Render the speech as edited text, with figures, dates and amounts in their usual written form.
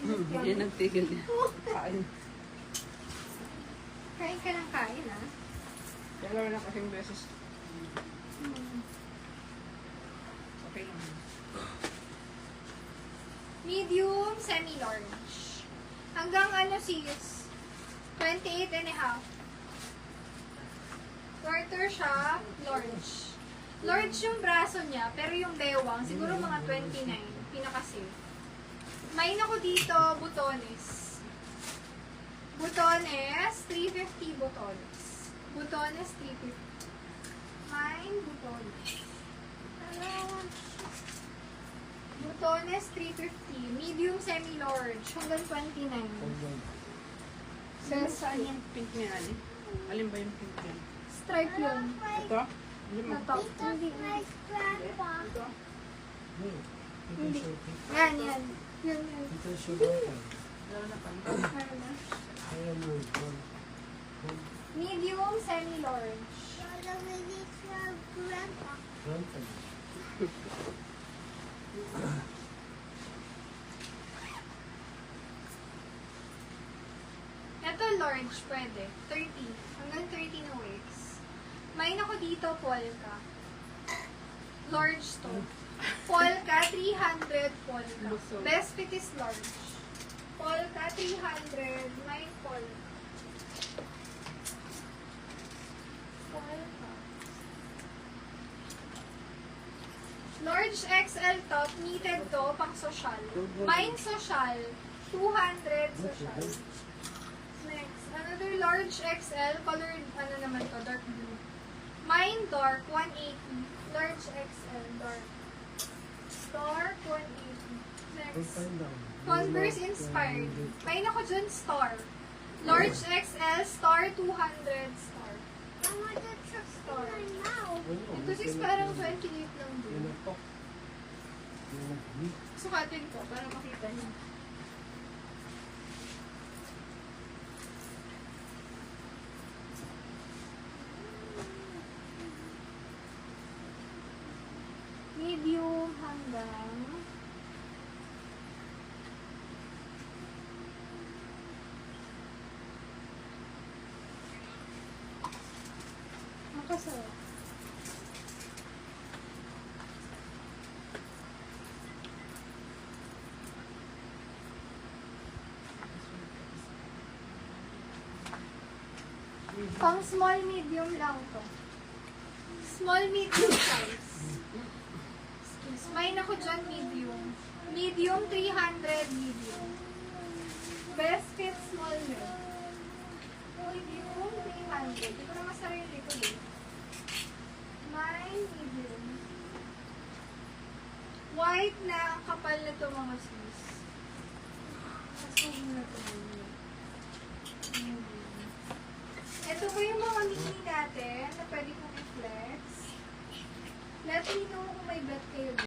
Hindi nagtigil niya. Kain. Kain ka ng kain, ah. Dalawa na kasing beses. Okay lang. Medium, semi-large. Hanggang ano sis? 28 and a half. Quarter siya, large. Large yung braso niya, pero yung bewang, siguro mga 29. Pinaka-safe. May ako dito, butones. Butones, 350 butones. Butones, 350. Mine, butones. Butones, 350. Medium, semi-large. Hanggang 29. Saan yung pink niya, Ali? Alin ba yung pink niya? Stripe yun. Ito? Hindi mo. Na top. Hindi. Ito? Hindi. Yan, yan. Yan, yan. Dalawa na pa. Ano na? Medium, semi-large. Ito large, pwede. 30. Hanggang 30 na waist. May ako dito, polka. Large to. Polka, 300 polka. Best fit is large. Polka, 300. May polka. Polka. Large XL top, knitted to, pang social. Mine social, 200 social. Next, another large XL, colored, ano naman to, dark blue. Mine dark, 180. Large XL, dark. Dark, 180. Next, Converse inspired. Mine ako dyan, star. Large XL, star, 200 star. Star. Ito sis, parang 28 lang din. Sukatin ko, para makita niyo. Medium hanggang makasarap. Pang small medium lang to. Small medium size. May ako dyan medium. Medium 300 medium. Best fit small medium. Medium 300. Hindi ko na masarili ko eh. May medium. White na ang kapal na to mga sis. Masugin na to. Ito po yung mga mini natin na pwede kong i-flex. Let me know kung may bet kayo.